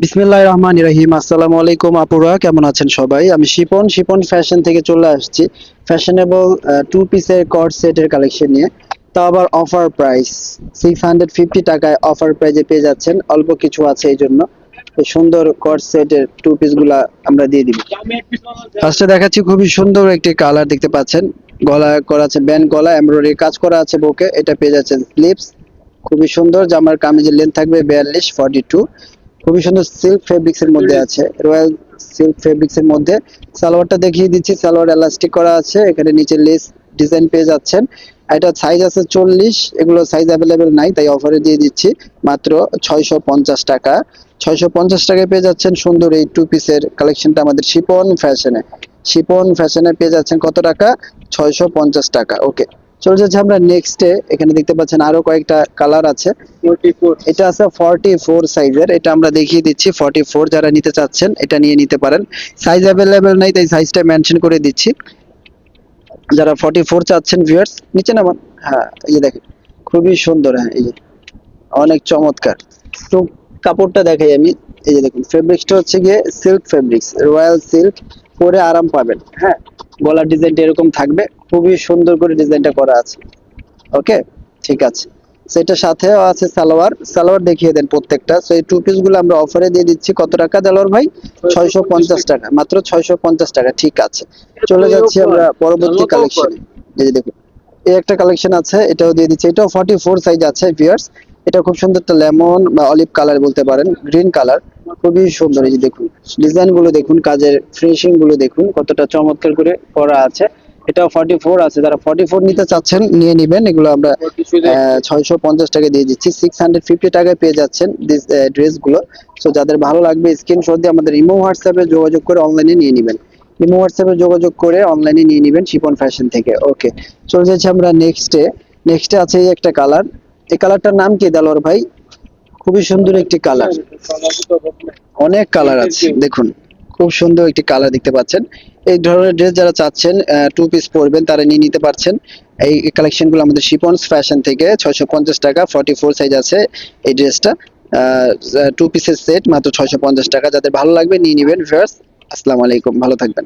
বিসমিল্লাহির রহমানির রহিম। আসসালামু আলাইকুম আপুরা, কেমন আছেন সবাই? আমি শিপন ফ্যাশন থেকে চলে আসছি ফ্যাশনেবল টু পিসের কট সেটের কালেকশন নিয়ে। তা আবার অফার প্রাইস 650 টাকায় অফার প্রাইজে পেয়ে যাচ্ছেন। অল্প কিছু আছে এই জন্য এই সুন্দর কট সেটের টু পিস গুলা আমরা দিয়ে দিব। ফার্স্টে দেখাচ্ছি খুবই সুন্দর একটি কালার দেখতে পাচ্ছেন। গলা করা আছে ব্যান্ড গলা, এমব্রয়ডারি কাজ করা আছে বুকে। এটা পেয়ে যাচ্ছেন স্লিপস, খুবই সুন্দর। জামার কামিজের লেন্থ থাকবে 42-42। খুবই সুন্দর সিল্ক ফেব্রিক্স এর মধ্যে আছে, রয়্যাল সিল্ক ফেব্রিক্স এর মধ্যে। সালোয়ারটা দেখিয়ে দিচ্ছি, সালোয়ার এলাস্টিক করা আছে, এখানে নিচে লেস ডিজাইন পেয়ে যাচ্ছেন। এটা সাইজ আছে 40, এগুলো সাইজ অ্যাভেলেবেল নাই, তাই অফারে দিয়ে দিচ্ছি মাত্র 650 টাকা। 650 টাকায় পেয়ে যাচ্ছেন সুন্দর এই টু পিসের কালেকশনটা আমাদের শিপন ফ্যাশনে পেয়ে যাচ্ছেন কত টাকা? 650 টাকা। ওকে, চলে যাচ্ছে আমরা নেক্সটে। এখানে দেখতে পাচ্ছেন আরো কয়েকটা কালার আছে। এটা আছে 44 সাইজের, এটা আমরা দেখিয়ে দিচ্ছি 44। যারা নিতে চাচ্ছেন এটা নিয়ে নিতে পারেন। সাইজ অ্যাভেলেবেল নাই, তাই সাইজটা মেনশন করে দিচ্ছি। যারা 44 চাচ্ছেন ভিউয়ার্স, নিচে নামান। হ্যাঁ, এই যে দেখেন খুবই সুন্দর। হ্যাঁ, এই যে অনেক চমৎকার। তো কাপড়টা দেখাই আমি। এই যে দেখুন ফেব্রিক্সটা হচ্ছে গিয়ে সিল্ক ফেব্রিক্স, রয়্যাল সিল্ক, পরে আরাম পাবেন। হ্যাঁ, গলার ডিজাইনটা এরকম থাকবে, খুবই সুন্দর করে ডিজাইনটা করা আছে। ওকে, ঠিক আছে। সেটার সাথেও আছে সালোয়ার দেখিয়ে দেন প্রত্যেকটা। সো এই টু পিস গুলো আমরা অফারে দিয়ে দিচ্ছি কত টাকা দেলোয়ার ভাই? 650 টাকা, মাত্র 650 টাকা। ঠিক আছে, চলে যাচ্ছি আমরা পরবর্তী কালেকশনে। এই যে দেখুন এই একটা কালেকশন আছে, এটাও দিয়ে দিচ্ছি। এটাও 44 সাইজ আছে ভিউয়ার্স। এটা খুব সুন্দর একটা লেমন বা অলিভ কালার বলতে পারেন, গ্রিন কালার, খুবই সুন্দর। এই যে দেখুন ডিজাইন গুলো দেখুন, কাজের ফিনিশিং গুলো দেখুন কতটা চমৎকার করে করা আছে। এটা 44 আছে, যারা 44 নিতে চাচ্ছেন নিয়ে নিবেন। এগুলো আমরা 650 টাকা দিয়ে দিচ্ছি। 650 টাকায় পেয়ে যাচ্ছেন ড্রেস গুলো। সো যাদের ভালো লাগবে স্ক্রিনশট দিয়ে আমাদের ইমো হোয়াটসঅ্যাপে যোগাযোগ করে অনলাইনে নিয়ে নিবেন। ইমো হোয়াটসঅ্যাপে যোগাযোগ করে অনলাইনে নিয়ে নিবেন শিপন ফ্যাশন থেকে। ওকে, চলে যাচ্ছি আমরা নেক্সটে আছে এই একটা কালার। এই কালারটার নাম কি দেলোয়ার ভাই? খুবই সুন্দর একটি কালার, অনেক কালার আছে দেখুন, খুব সুন্দর একটি কালার দেখতে পাচ্ছেন। এই ধরনের ড্রেস যারা চাচ্ছেন টু পিস পরবেন তারা নিয়ে নিতে পারছেন। এই কালেকশন গুলো আমাদের শিপন্স ফ্যাশন থেকে 650 টাকা, 44 সাইজ আছে এই ড্রেসটা। টু পিসের সেট মাত্র 650 টাকা। যাদের ভালো লাগবে নিয়ে নিবেন ভিউয়ার্স। আসসালামু আলাইকুম, ভালো থাকবেন।